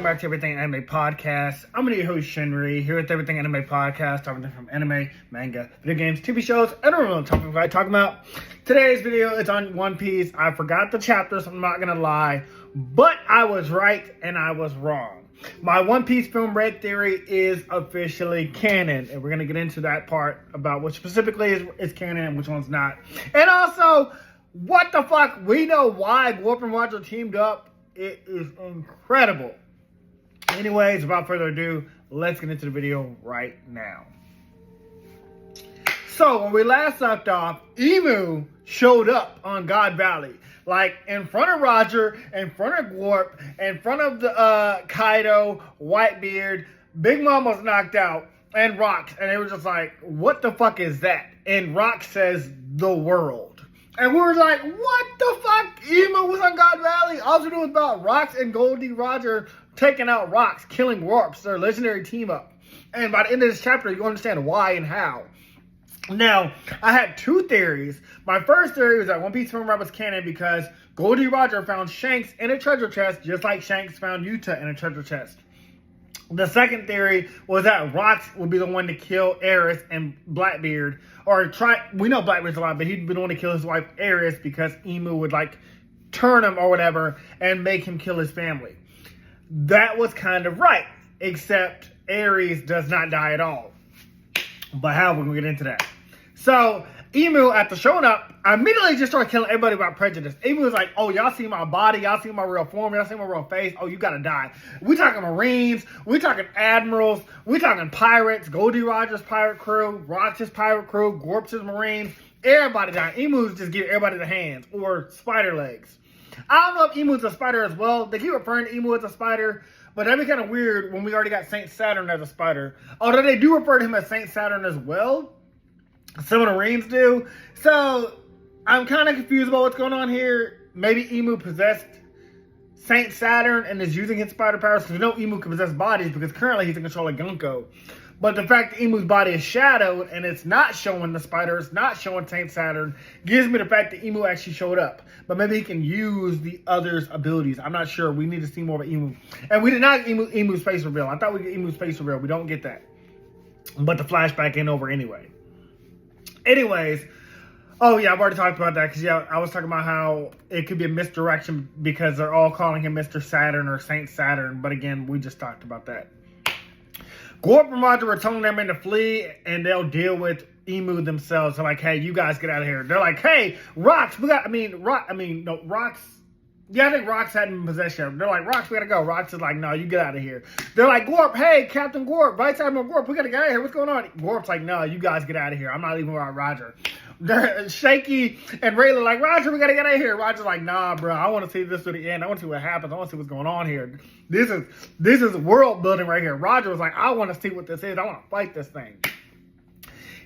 back to Everything Anime Podcast. I'm going to your host, Shinry, here with Everything Anime Podcast, talking from anime, manga, video games, TV shows, and a real topic I talk about. Today's video is on One Piece. I forgot the chapter, so I'm not going to lie, but I was right and I was wrong. My One Piece film Red Theory is officially canon, and we're going to get into that part about which specifically is canon and which one's not. And also, what the fuck? We know why Garp and Roger teamed up. It is incredible. Anyways, without further ado, let's get into the video right now. So, when we last left off, Emu showed up on God Valley. Like, in front of Roger, in front of Garp, in front of the Kaido, Whitebeard. Big Mom was knocked out, and Rox. And they were just like, what the fuck is that? And Rox says, the world. And we were like, what the fuck? Emu was on God Valley. All we knew was about Rox and Goldie Roger taking out Rox, killing Warps, their legendary team up. And by the end of this chapter, you understand why and how. Now, I had two theories. My first theory was that One Piece Film was canon because Goldie Roger found Shanks in a treasure chest, just like Shanks found Yuta in a treasure chest. The second theory was that Rox would be the one to kill Aris and Blackbeard. We know Blackbeard's alive, but he'd be the one to kill his wife Aris because Emu would like turn him or whatever and make him kill his family. That was kind of right, except Ares does not die at all. But how we're going to get into that. So, Emu, after showing up, immediately just started killing everybody about prejudice. Emu was like, oh, y'all see my body, y'all see my real form, y'all see my real face, oh, you gotta die. We talking Marines, we talking Admirals, we talking pirates, Goldie Roger's pirate crew, Rox's pirate crew, Garp's Marines, everybody dying. Emu's just give everybody the hands, or spider legs. I don't know if Emu's a spider as well. They keep referring to Emu as a spider, but that'd be kind of weird when we already got Saint Saturn as a spider. Although they do refer to him as Saint Saturn as well. Some of the Marines do. So, I'm kind of confused about what's going on here. Maybe Emu possessed Saint Saturn and is using his spider powers. Because we know Emu can possess bodies because currently he's in control of Gunko. But the fact that Emu's body is shadowed and it's not showing the spider, it's not showing Saint Saturn, gives me the fact that Emu actually showed up. But maybe he can use the other's abilities. I'm not sure. We need to see more of Emu. And we did not get Emu's face reveal. I thought we get Emu's face reveal. We don't get that. But the flashback ain't over anyway. Anyways, oh yeah, I've already talked about that because yeah, I was talking about how it could be a misdirection because they're all calling him Mr. Saturn or Saint Saturn. But again, we just talked about that. Garp and Roger were telling them to flee and they'll deal with Emu themselves. They're like, hey, you guys get out of here. They're like, hey, Rox, Rox. Yeah, I think Rox hadn't been possessed yet. They're like, Rox, we gotta go. Rox is like, no, you get out of here. They're like, Garp, hey, Captain Garp, Vice Admiral Garp, we gotta get out of here. What's going on? Garp's like, no, you guys get out of here. I'm not leaving without Roger. They're Shaky and Rayla like, Roger, we gotta get out of here. Roger's like, nah, bro, I want to see this to the end. I want to see what happens. I want to see what's going on here. This is world building right here. Roger was like, I want to see what this is. I want to fight this thing.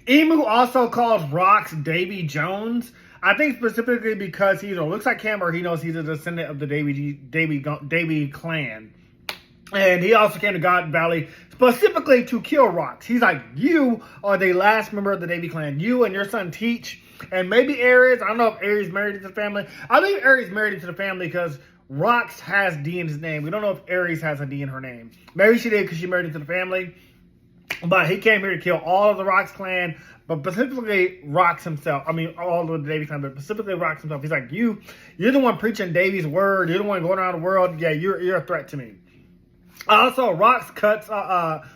Emu also calls Rox Davy Jones. I think specifically because he either looks like him or he knows he's a descendant of the Davy clan. And he also came to God Valley specifically to kill Rox. He's like, you are the last member of the Davy clan. You and your son Teach, and maybe Ares. I don't know if Ares married into the family. I think Ares married into the family because Rox has D in his name. We don't know if Ares has a D in her name. Maybe she did because she married into the family. But he came here to kill all of the Rox clan, but specifically Rox himself. I mean, all of the Davy clan, but specifically Rox himself. He's like, you're the one preaching Davy's word. You're the one going around the world. Yeah, you're a threat to me. Also, Rox cuts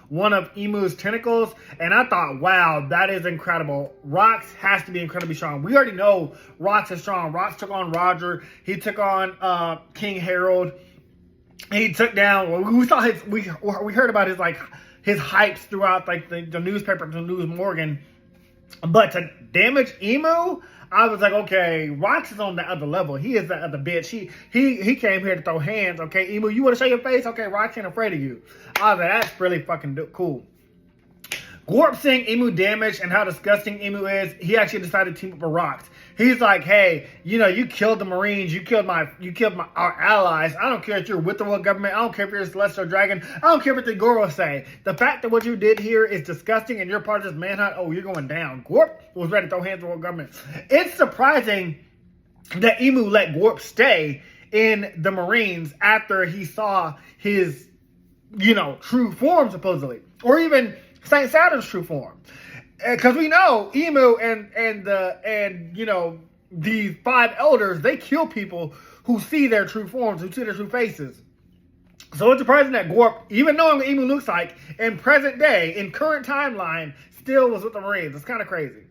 one of Emu's tentacles, and I thought, wow, that is incredible. Rox has to be incredibly strong. We already know Rox is strong. Rox took on Roger. He took on King Harold. He took down. We saw we heard about his hypes throughout like the newspaper, the News Morgan. But to damage Emu, I was like, okay, Rox is on the other level. He is the other bitch. He came here to throw hands. Okay, Emu, you want to show your face? Okay, Rox ain't afraid of you. I was like, that's really fucking cool. Garp seeing Emu damage and how disgusting Emu is, he actually decided to team up with Rox. He's like, hey, you killed the Marines, you killed our allies. I don't care if you're with the world government. I don't care if you're a celestial dragon. I don't care what the Goro say. The fact that what you did here is disgusting and you're part of this manhunt, oh, you're going down. Garp was ready to throw hands with the world government. It's surprising that Emu let Garp stay in the Marines after he saw his true form, supposedly. Or even Saint Saturn's true form. Because we know Emu and these 5 elders, they kill people who see their true forms, who see their true faces. So it's surprising that Garp, even knowing what Emu looks like, in present day, in current timeline, still was with the Marines. It's kind of crazy.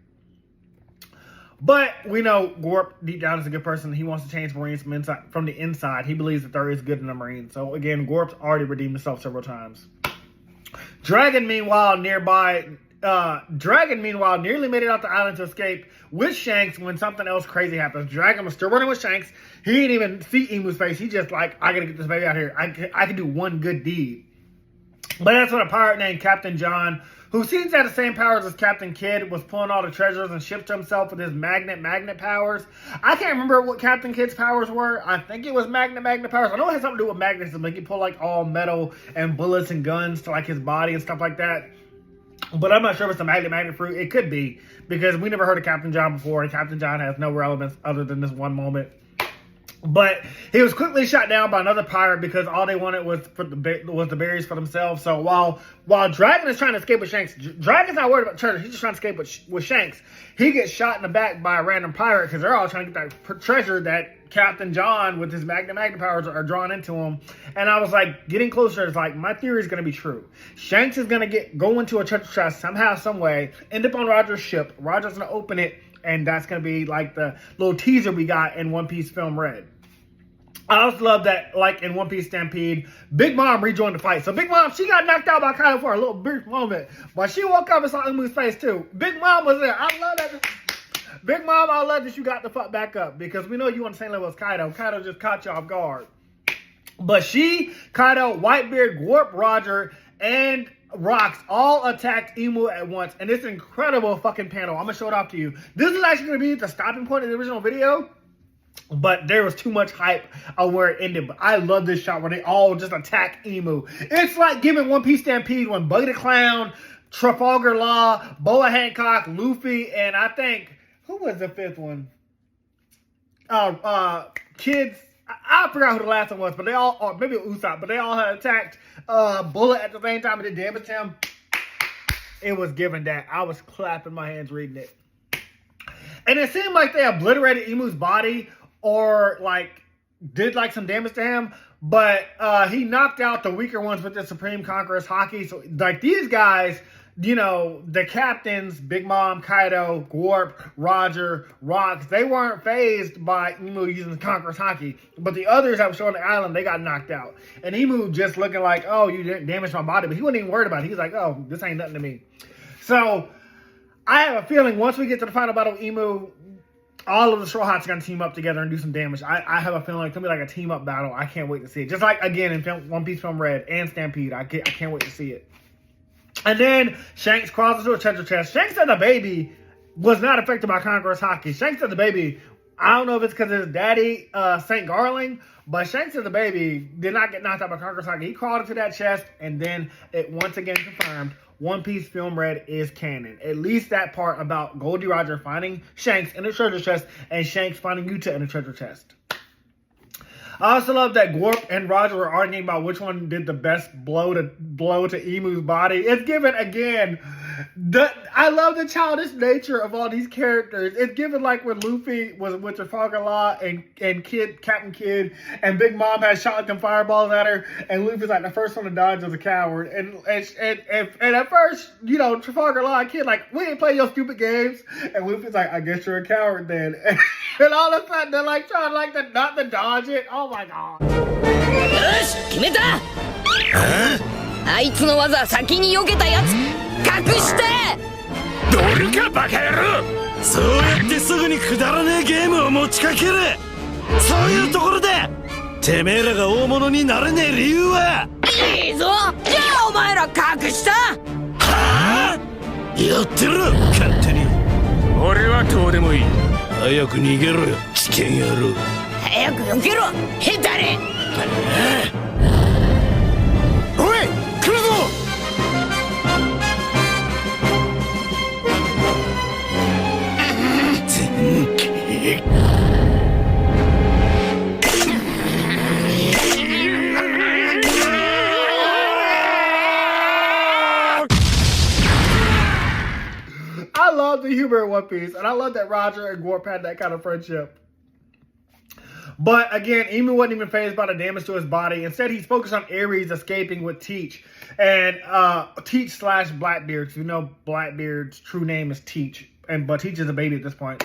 But we know Garp, deep down, is a good person. He wants to change Marines from the inside. He believes that there is good in the Marines. So again, Garp's already redeemed himself several times. Dragon, meanwhile, nearly made it out the island to escape with Shanks when something else crazy happens. Dragon was still running with Shanks. He didn't even see Emu's face. He just like, I gotta get this baby out here. I can do one good deed. But that's when a pirate named Captain John, who seems to have the same powers as Captain Kidd, was pulling all the treasures and shipped himself with his magnet powers. I can't remember what Captain Kidd's powers were. I think it was magnet powers. I know it had something to do with magnetism. Like he pulled like all metal and bullets and guns to like his body and stuff like that. But I'm not sure if it's a magnet fruit. It could be, because we never heard of Captain John before, and Captain John has no relevance other than this one moment. But he was quickly shot down by another pirate because all they wanted was the berries for themselves. So while Dragon is trying to escape with Shanks, Dragon's not worried about treasure. He's just trying to escape with Shanks. He gets shot in the back by a random pirate because they're all trying to get that treasure that Captain John with his magnet powers are drawn into him. And I was like, getting closer, it's like, my theory is going to be true. Shanks is going to go into a treasure chest somehow, some way, end up on Roger's ship. Roger's going to open it, and that's going to be like the little teaser we got in One Piece Film Red. I also love that, like in One Piece Stampede, Big Mom rejoined the fight. So Big Mom, she got knocked out by Kaido for a little brief moment, but she woke up and saw Umu's face too. Big Mom was there. I love that. Big Mom, I love that you got the fuck back up, because we know you on the same level as Kaido. Kaido just caught you off guard. But Kaido, Whitebeard, Garp, Roger, and Rocks all attacked Emu at once. And this incredible fucking panel, I'm going to show it off to you. This is actually going to be the stopping point of the original video. But there was too much hype on where it ended. But I love this shot where they all just attack Emu. It's like giving One Piece Stampede when Buggy the Clown, Trafalgar Law, Boa Hancock, Luffy, and I think, who was the 5th one? Kids. I forgot who the last one was, but they all, or maybe Usopp, but they all had attacked Bullet at the same time and it damaged him. It was given that. I was clapping my hands reading it. And it seemed like they obliterated Emu's body or like did like some damage to him, but he knocked out the weaker ones with the Supreme Conqueror's Haki. So like these guys, the captains, Big Mom, Kaido, Garp, Roger, Rocks, they weren't fazed by Emu using the Conqueror's Haki. But the others that were showing the island, they got knocked out. And Emu just looking like, oh, you didn't damage my body. But he wasn't even worried about it. He was like, oh, this ain't nothing to me. So I have a feeling once we get to the final battle of Emu, all of the Straw Hats are going to team up together and do some damage. I have a feeling it's going to be like a team-up battle. I can't wait to see it. Just like, again, in One Piece Film Red and Stampede. I can't wait to see it. And then Shanks crawls into a treasure chest. Shanks and the baby was not affected by Conqueror's Haki. Shanks and the baby, I don't know if it's because of his daddy, St. Garling, but Shanks and the baby did not get knocked out by Conqueror's Haki. He crawled into that chest, and then it once again confirmed One Piece Film Red is canon. At least that part about Goldie Roger finding Shanks in the treasure chest and Shanks finding Yuta in the treasure chest. I also love that Garp and Roger were arguing about which one did the best blow to Emu's body. It's given, again, I love the childish nature of all these characters. It's given like when Luffy was with Trafalgar Law and Captain Kidd, and Big Mom had shot like them fireballs at her, and Luffy's like the first one to dodge was a coward. And at first, Trafalgar Law and Kidd like, we ain't play your stupid games. And Luffy's like, I guess you're a coward then. And all of a sudden they're like trying not to dodge it. Oh my god. よし決めたあいつの技先に避けたやつ隠してドルかバカ野郎そうやってすぐにくだらねえゲームを持ちかけるそういうところでてめえらが大物になれねえ理由はいいぞじゃあお前ら隠したはあやってろ勝手に俺はどうでもいい早く逃げろよ危険野郎早く避けろヘタレおい来るぞ love the humor in One Piece, and I love that Roger and Garp had that kind of friendship. But again, Emu wasn't even fazed by the damage to his body. Instead, he's focused on Ares escaping with Teach. And Teach / Blackbeard. So you know Blackbeard's true name is Teach. But Teach is a baby at this point.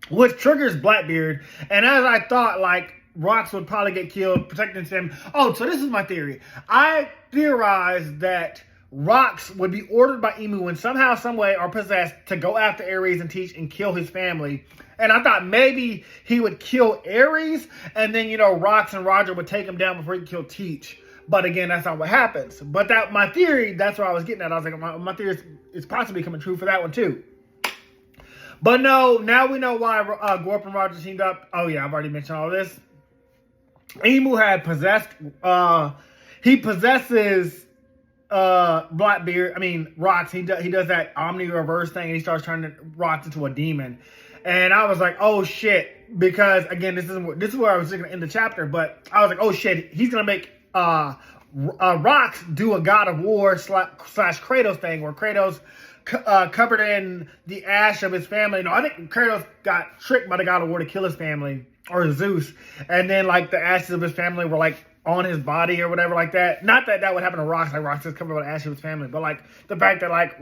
Which triggers Blackbeard. And as I thought, like, Rox would probably get killed, protecting him. Oh, so this is my theory. I theorized that Rox would be ordered by Emu and somehow, some way, are possessed to go after Ares and Teach and kill his family. And I thought maybe he would kill Ares, and then, you know, Rox and Roger would take him down before he could kill Teach. But again, that's not what happens. But that my theory, that's what I was getting at. I was like, my theory is possibly coming true for that one too. But no, now we know why Garp and Roger teamed up. Oh yeah, I've already mentioned all this. Emu had possessed, he possesses Blackbeard, Rox. He does that Omni reverse thing, and he starts turning Rox into a demon. And I was like, oh shit, because again, this is where I was going to end the chapter, but I was like, oh shit, he's going to make Rox do a God of War / Kratos thing, where Kratos covered in the ash of his family. No, I think Kratos got tricked by the God of War to kill his family, or Zeus, and then like the ashes of his family were like on his body or whatever like that. Not that that would happen to Rox, like Rox is covered by the ashes of his family, but like the fact that like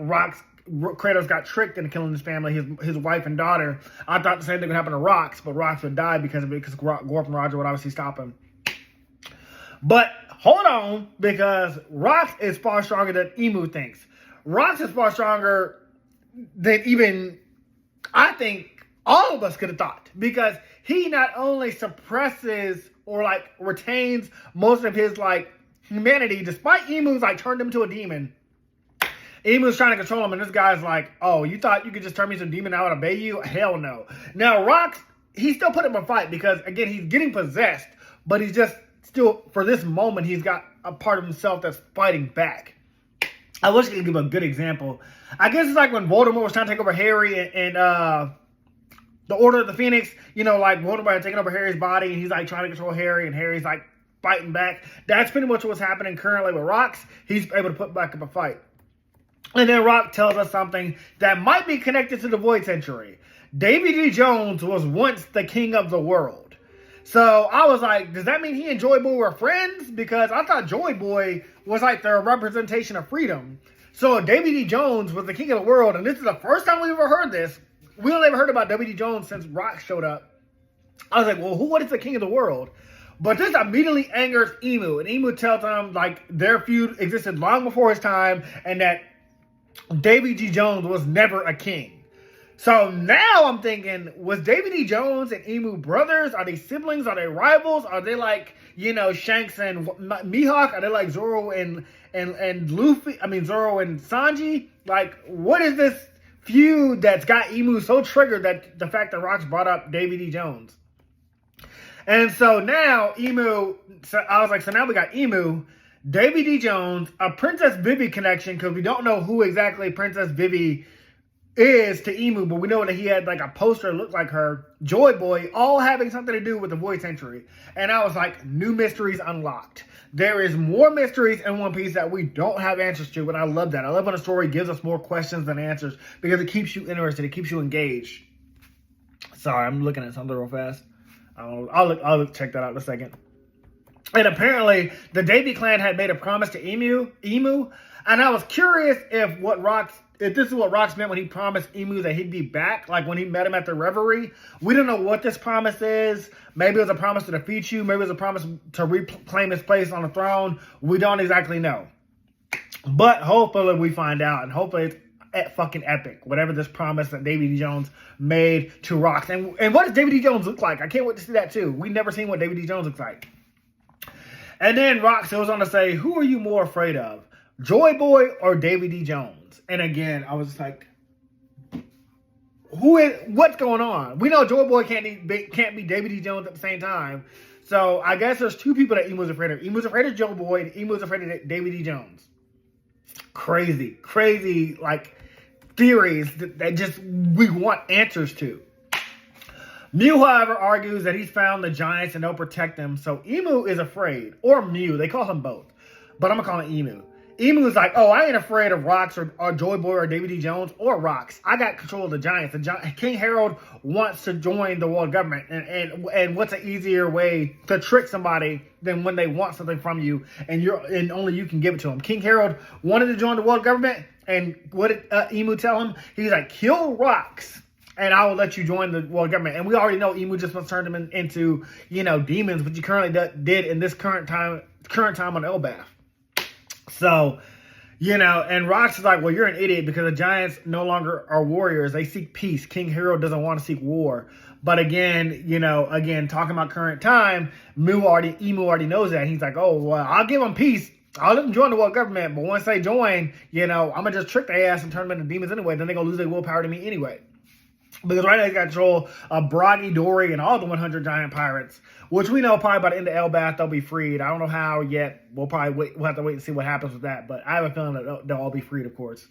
Kratos got tricked into killing his family, his wife and daughter. I thought the same thing would happen to Rox, but Rox would die because of it, because Garp and Roger would obviously stop him. But hold on, because Rox is far stronger than Emu thinks. Rox is far stronger than even I think all of us could have thought, because he not only suppresses or like retains most of his like humanity, despite Emu's like turned him into a demon. Emu's trying to control him, and this guy's like, oh, you thought you could just turn me into a demon and I would obey you? Hell no. Now, Rox, he still put him in a fight because, again, he's getting possessed, but he's just still, for this moment, he's got a part of himself that's fighting back. I wish I could give a good example. I guess it's like when Voldemort was trying to take over Harry and the Order of the Phoenix, you know, like Voldemort had taken over Harry's body, and he's like trying to control Harry, and Harry's like fighting back. That's pretty much what's happening currently with Rox. He's able to put back up a fight. And then Rock tells us something that might be connected to the Void Century. Davy D. Jones was once the king of the world. So I was like, does that mean he and Joy Boy were friends? Because I thought Joy Boy was like their representation of freedom. So Davy D. Jones was the king of the world, and this is the first time we've ever heard this. We only ever heard about Davy D. Jones since Rock showed up. I was like, well, what is the king of the world? But this immediately angers Emu, and Emu tells him like their feud existed long before his time, and that Davy D. Jones was never a king. So now I'm thinking, was Davy D. Jones and Emu brothers? Are they siblings? Are they rivals? Are they like, you know, Shanks and Mihawk? Are they like Zoro and Luffy? Zoro and Sanji? Like, what is this feud that's got Emu so triggered that the fact that Rox brought up Davy D. Jones? And so now I was like, so now we got Emu, Davy D. Jones, a Princess Vivi connection, because we don't know who exactly Princess Vivi is to Emu, but we know that he had like a poster that looked like her, Joy Boy, all having something to do with the Void Century. And I was like, new mysteries unlocked. There is more mysteries in One Piece that we don't have answers to, and I love that. I love when a story gives us more questions than answers, because it keeps you interested, it keeps you engaged. Sorry, I'm looking at something real fast. I'll check that out in a second. And apparently, the Davy clan had made a promise to Emu, and I was curious if this is what Rox meant when he promised Emu that he'd be back, like when he met him at the Reverie. We don't know what this promise is. Maybe it was a promise to defeat you. Maybe it was a promise to reclaim his place on the throne. We don't exactly know. But hopefully we find out, and hopefully it's fucking epic, whatever this promise that Davy D. Jones made to Rox. And what does Davy D. Jones look like? I can't wait to see that too. We've never seen what Davy D. Jones looks like. And then Rox goes on to say, who are you more afraid of, Joy Boy or Davy D. Jones? And again, I was just like, what's going on? We know Joy Boy can't be Davy D. Jones at the same time. So I guess there's two people that Emu's afraid of. Emu's afraid of Joy Boy, and Emu's afraid of Davy D. Jones. Crazy, like, theories that just we want answers to. Mew, however, argues that he's found the giants and they'll protect them, so Emu is afraid. Or Mew, they call him both. But I'm going to call him Emu. Emu's like, oh, I ain't afraid of rocks or Joy Boy or David D. Jones or rocks. I got control of the giants. King Harold wants to join the world government. And what's an easier way to trick somebody than when they want something from you and only you can give it to them? King Harold wanted to join the world government. And what did Emu tell him? He's like, kill rocks and I will let you join the world government. And we already know Emu just must turn them into, demons, which he currently did in this current time on Elbath. So, and Rox is like, well, you're an idiot because the giants no longer are warriors. They seek peace. King Harold doesn't want to seek war. But again, talking about current time, Emu already knows that. He's like, oh, well, I'll give them peace. I'll let them join the world government. But once they join, I'm going to just trick their ass and turn them into demons anyway. Then they're going to lose their willpower to me anyway. Because right now he's got control of Bragi, Dory, and all the 100 giant pirates, which we know probably by the end of Elbath they'll be freed. I don't know how yet. We'll have to wait and see what happens with that. But I have a feeling that they'll all be freed, of course.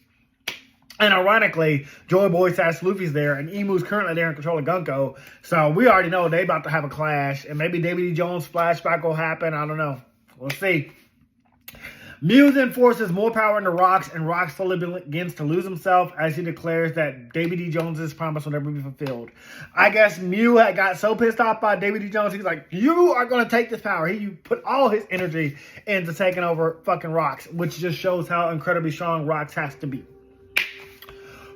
And ironically, Joy Boy / Luffy's there, and Emu's currently there in control of Gunko. So we already know they about to have a clash, and maybe David D. Jones' flashback will happen. I don't know. We'll see. Mew then forces more power into Rox, and Rox slowly begins to lose himself as he declares that David D. Jones' promise will never be fulfilled. I guess Mew had got so pissed off by David D. Jones, he's like, you are going to take this power. He put all his energy into taking over fucking Rox, which just shows how incredibly strong Rox has to be.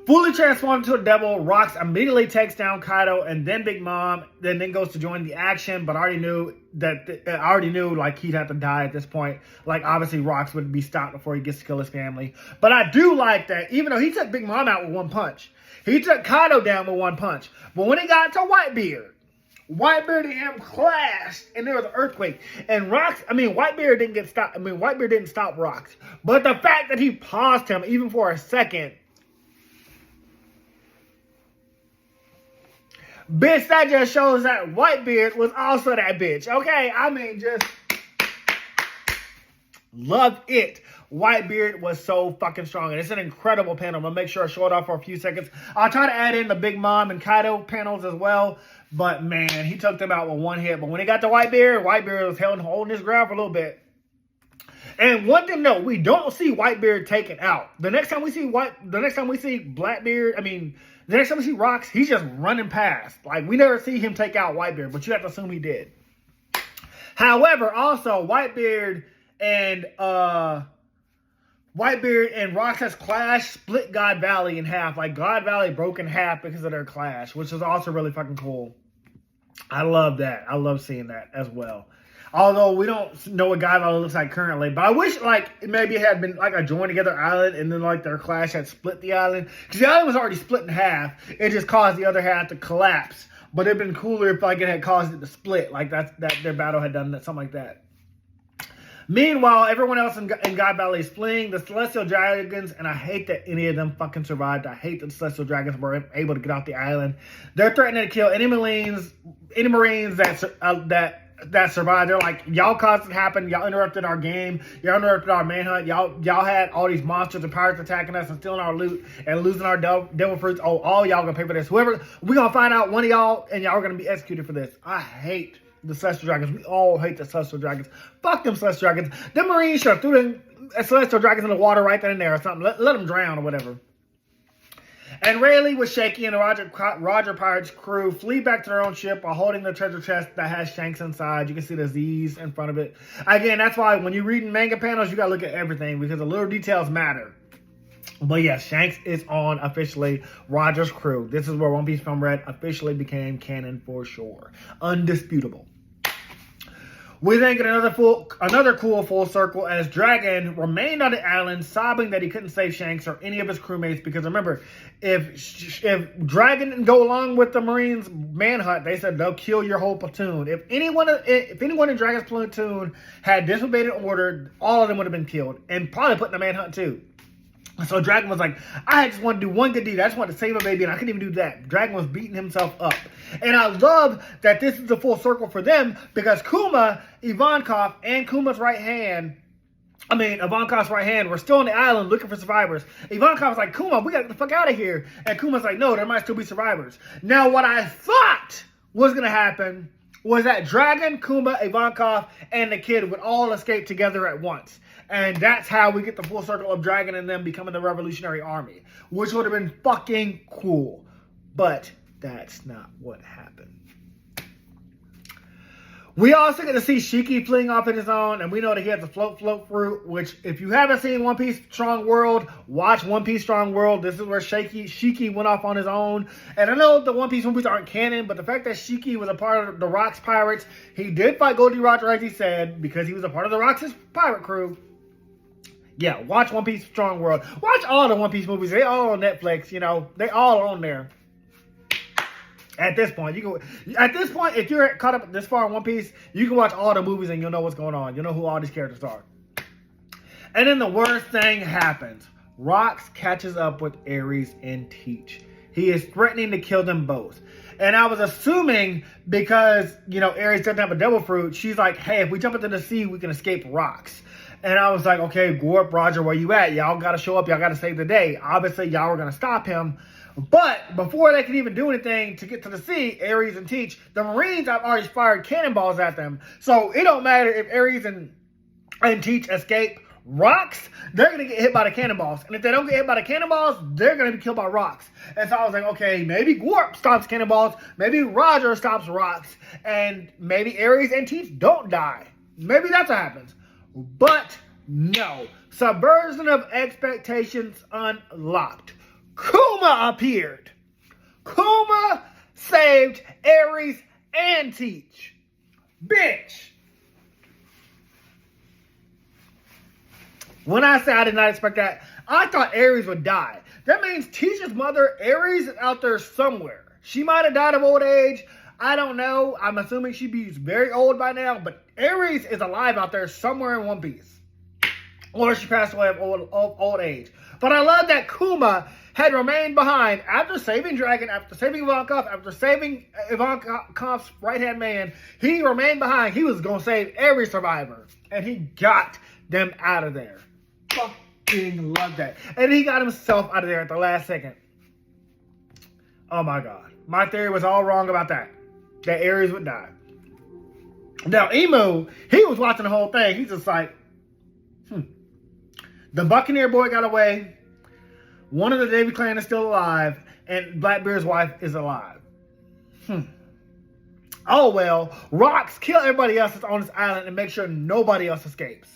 Fully transformed into a devil, Rox immediately takes down Kaido and then Big Mom, then goes to join the action, but I already knew like he'd have to die at this point. Like obviously Rox would be stopped before he gets to kill his family. But I do like that, even though he took Big Mom out with one punch, he took Kaido down with one punch. But when he got to Whitebeard and him clashed, and there was an earthquake. And Whitebeard didn't get stopped. Whitebeard didn't stop Rox. But the fact that he paused him even for a second, bitch, that just shows that Whitebeard was also that bitch. Okay, just love it. Whitebeard was so fucking strong, and it's an incredible panel. I'm gonna make sure I show it off for a few seconds. I'll try to add in the Big Mom and Kaido panels as well, but man, he took them out with one hit. But when he got to Whitebeard was holding his ground for a little bit. And one thing, no, we don't see Whitebeard taken out. The next time we see Blackbeard, the next time we see Rox, he's just running past. Like, we never see him take out Whitebeard, but you have to assume he did. However, also, Whitebeard and Rox's clash split God Valley in half. Like, God Valley broke in half because of their clash, which is also really fucking cool. I love that. I love seeing that as well. Although we don't know what God Valley looks like currently. But I wish, maybe it had been, a joined together island and then, their clash had split the island. Because the island was already split in half. It just caused the other half to collapse. But it'd been cooler if, it had caused it to split. That their battle had done that, something like that. Meanwhile, everyone else in God Valley is fleeing. The Celestial Dragons, and I hate that any of them fucking survived. I hate that the Celestial Dragons were able to get off the island. They're threatening to kill any Marines that survived. They're like, y'all caused it to happen. Y'all interrupted our game. Y'all interrupted our manhunt. Y'all had all these monsters and pirates attacking us and stealing our loot and losing our devil fruits. Oh, all y'all gonna pay for this. We're gonna find out one of y'all and y'all are gonna be executed for this. I hate the Celestial Dragons. We all hate the Celestial Dragons. Fuck them Celestial Dragons. Them Marines should have threw them Celestial Dragons in the water right then and there or something. Let them drown or whatever. And Rayleigh with Shaky and the Roger Pirates crew flee back to their own ship while holding the treasure chest that has Shanks inside. You can see the Z's in front of it. Again, that's why when you read manga panels, you gotta look at everything because the little details matter. But yes, Shanks is on officially Roger's crew. This is where One Piece Film Red officially became canon for sure. Undisputable. We then get another cool full circle as Dragon remained on the island, sobbing that he couldn't save Shanks or any of his crewmates. Because remember, if Dragon didn't go along with the Marines' manhunt, they said they'll kill your whole platoon. If anyone in Dragon's platoon had disobeyed an order, all of them would have been killed and probably put in a manhunt too. So Dragon was like, I just want to do one good deed. I just want to save a baby, and I couldn't even do that. Dragon was beating himself up. And I love that this is a full circle for them because Kuma, Ivankov, and Kuma's right hand, Ivankov's right hand, were still on the island looking for survivors. Ivankov's like, Kuma, we got to get the fuck out of here. And Kuma's like, no, there might still be survivors. Now, what I thought was going to happen was that Dragon, Kuma, Ivankov, and the kid would all escape together at once. And that's how we get the full circle of Dragon and them becoming the Revolutionary Army, which would have been fucking cool. But that's not what happened. We also get to see Shiki fleeing off in his own, and we know that he has the float fruit, which if you haven't seen One Piece Strong World, watch One Piece Strong World. This is where Shiki went off on his own. And I know the One Piece movies aren't canon, but the fact that Shiki was a part of the Rocks Pirates, he did fight Goldie Roger as he said, because he was a part of the Rocks' pirate crew. Yeah, watch One Piece Strong World. Watch all the One Piece movies. They all on Netflix, you know. They all on there. At this point, if you're caught up this far in One Piece, you can watch all the movies and you'll know what's going on. You'll know who all these characters are. And then the worst thing happens. Rocks catches up with Ares and Teach. He is threatening to kill them both. And I was assuming because, you know, Ares doesn't have a devil fruit, she's like, hey, if we jump into the sea, we can escape Rocks. And I was like, okay, Garp, Roger, where you at? Y'all got to show up. Y'all got to save the day. Obviously, y'all were going to stop him. But before they could even do anything to get to the sea, Ares and Teach, the Marines have already fired cannonballs at them. So it don't matter if Ares and Teach escape Rocks, they're going to get hit by the cannonballs. And if they don't get hit by the cannonballs, they're going to be killed by Rocks. And so I was like, okay, maybe Garp stops cannonballs, maybe Roger stops Rocks, and maybe Ares and Teach don't die. Maybe that's what happens. But no. Subversion of expectations unlocked. Kuma appeared. Kuma saved Ares and Teach. Bitch. When I say I did not expect that, I thought Ares would die. That means Teach's mother, Ares, is out there somewhere. She might have died of old age. I don't know. I'm assuming she'd be very old by now, but Ares is alive out there somewhere in One Piece. Or she passed away of old age. But I love that Kuma had remained behind after saving Dragon, after saving Ivankov, after saving Ivankov's right-hand man. He remained behind. He was going to save every survivor. And he got them out of there. Fucking love that. And he got himself out of there at the last second. Oh my God. My theory was all wrong about that. That Ares would die. Now, Emu, he was watching the whole thing. He's just like, The Buccaneer boy got away. One of the Davy clan is still alive. And Blackbeard's wife is alive. Oh well, Rocks kill everybody else that's on this island and make sure nobody else escapes.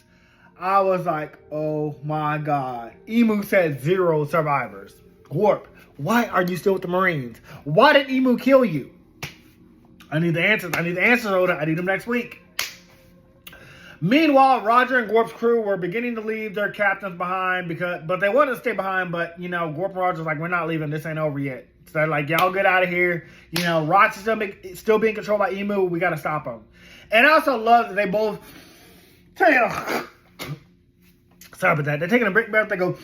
I was like, oh my God. Emu said 0 survivors. Garp, why are you still with the Marines? Why did Emu kill you? I need the answers. I need the answers, Oda. I need them next week. Meanwhile, Roger and Garp's crew were beginning to leave their captains behind, but they wanted to stay behind, but, you know, Garp and Roger's like, we're not leaving. This ain't over yet. So they're like, y'all get out of here. You know, Rocks is still being controlled by Emu. We got to stop them. And I also love that they both sorry about that. They're taking a break breath. They go,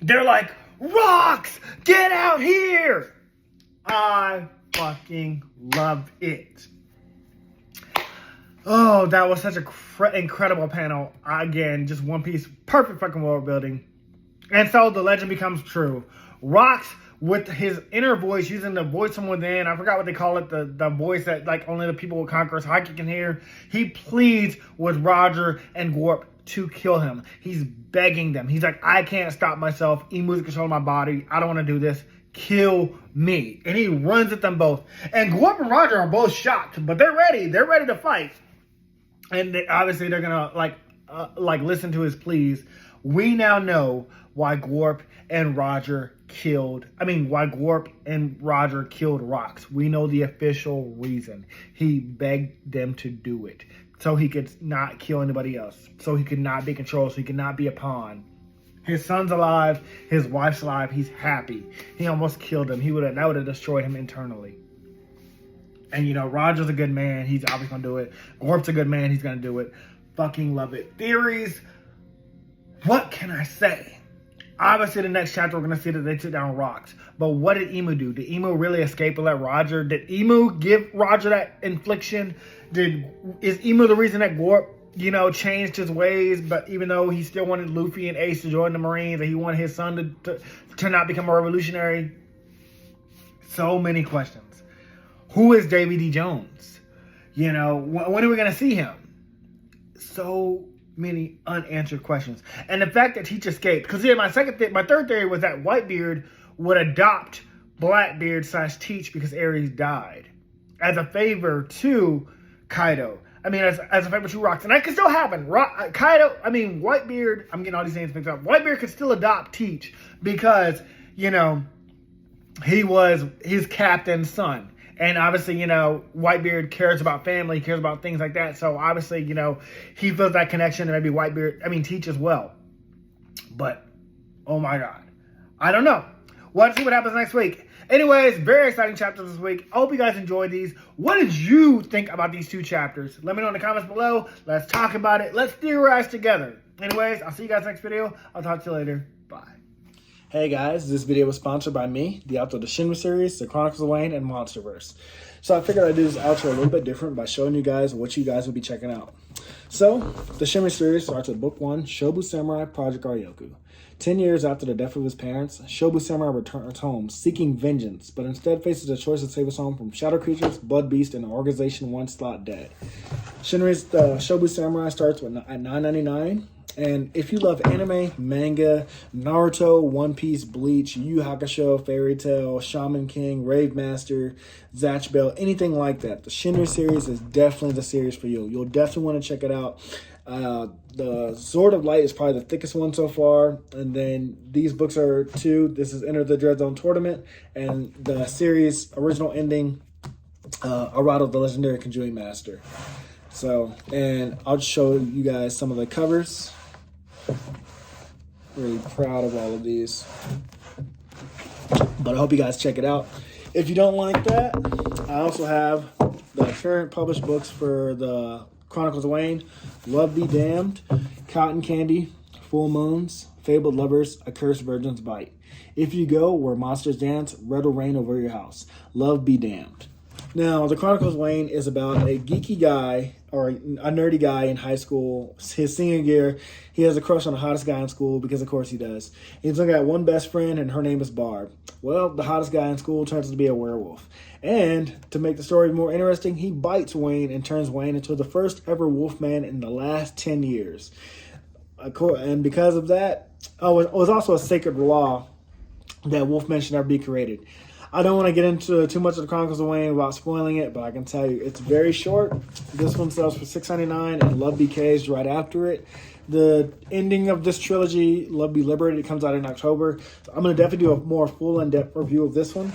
they're like, Rocks, get out here. I fucking love it. Oh, that was such an incredible panel. Again, just One Piece, perfect fucking world building. And so the legend becomes true. Rocks, with his inner voice, using the voice from within, I forgot what they call it, the voice that like only the people with Conqueror's Haki can hear. He pleads with Roger and Garp to kill him. He's begging them. He's like, I can't stop myself. Emu's controlling my body. I don't want to do this. Kill me. And he runs at them both. And Garp and Roger are both shocked, but they're ready. They're ready to fight. And obviously they're gonna like listen to his pleas. We now know why Garp and Roger killed Rocks. We know the official reason. He begged them to do it so he could not kill anybody else, so he could not be controlled, so he could not be a pawn. His son's alive, his wife's alive. He's happy. He almost killed him. That would have destroyed him internally. And, you know, Roger's a good man. He's obviously going to do it. Garp's a good man. He's going to do it. Fucking love it. Theories. What can I say? Obviously, the next chapter, we're going to see that they took down Rocks. But what did Emu do? Did Emu really escape and let Roger? Did Emu give Roger that infliction? Is Emu the reason that Garp, you know, changed his ways? But even though he still wanted Luffy and Ace to join the Marines, and he wanted his son to not become a revolutionary? So many questions. Who is Davy D. Jones? You know, when are we going to see him? So many unanswered questions. And the fact that Teach escaped, because yeah, my third theory was that Whitebeard would adopt Blackbeard / Teach because Ares died as a favor to Kaido. I mean, as a favor to Rocks. And that could still happen. Whitebeard, I'm getting all these names mixed up. Whitebeard could still adopt Teach because, you know, he was his captain's son. And obviously, you know, Whitebeard cares about family, cares about things like that. So obviously, you know, he feels that connection and maybe Teach as well. But, oh my God. I don't know. We'll see what happens next week. Anyways, very exciting chapters this week. I hope you guys enjoyed these. What did you think about these 2 chapters? Let me know in the comments below. Let's talk about it. Let's theorize together. Anyways, I'll see you guys next video. I'll talk to you later. Bye. Hey guys, this video was sponsored by me, the author of the Shinry series, the Chronicles of Wayne, and Monsterverse. So I figured I'd do this outro a little bit different by showing you guys what you guys would be checking out. So, the Shinry series starts with Book 1, Shobu Samurai Project Aryoku. 10 years after the death of his parents, Shobu Samurai returns home seeking vengeance, but instead faces a choice to save his home from shadow creatures, blood beasts, and an organization once thought dead. Shinry's Shobu Samurai starts at $9.99. And if you love anime, manga, Naruto, One Piece, Bleach, Yu Yu Hakusho, Fairy Tail, Shaman King, Rave Master, Zatch Bell, anything like that, the Shinry series is definitely the series for you. You'll definitely want to check it out. The Sword of Light is probably the thickest one so far. And then these books are 2. This is Enter the Dread Zone Tournament. And the series original ending, Arado, the Legendary Conjuring Master. So, and I'll just show you guys some of the covers. Really proud of all of these. But I hope you guys check it out. If you don't like that, I also have the current published books for the Chronicles of Wayne, Love Be Damned, Cotton Candy, Full Moons, Fabled Lovers, A Cursed Virgin's Bite. If You Go Where Monsters Dance, Red will Rain Over Your House. Love Be Damned. Now, the Chronicles of Wayne is about a geeky guy, or a nerdy guy in high school. His senior year, he has a crush on the hottest guy in school, because of course he does. He's only got one best friend, and her name is Barb. Well, the hottest guy in school turns out to be a werewolf. And to make the story more interesting, he bites Wayne and turns Wayne into the first ever wolfman in the last 10 years. And because of that, it was also a sacred law that wolfmen should never be created. I don't want to get into too much of the Chronicles of Wayne without spoiling it, but I can tell you it's very short. This one sells for $6.99, and Love Be Caged right after it. The ending of this trilogy, Love Be Liberated, comes out in October. So I'm going to definitely do a more full in-depth review of this one.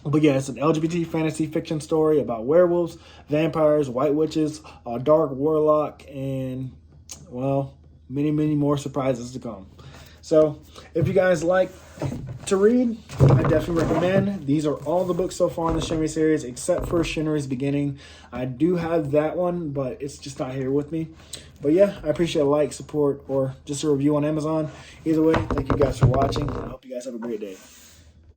But yeah, it's an LGBT fantasy fiction story about werewolves, vampires, white witches, a dark warlock, and, well, many, many more surprises to come. So if you guys like to read, I definitely recommend. These are all the books so far in the Shinry series, except for Shinry's Beginning. I do have that one, but it's just not here with me. But yeah, I appreciate a like, support, or just a review on Amazon. Either way, thank you guys for watching. I hope you guys have a great day.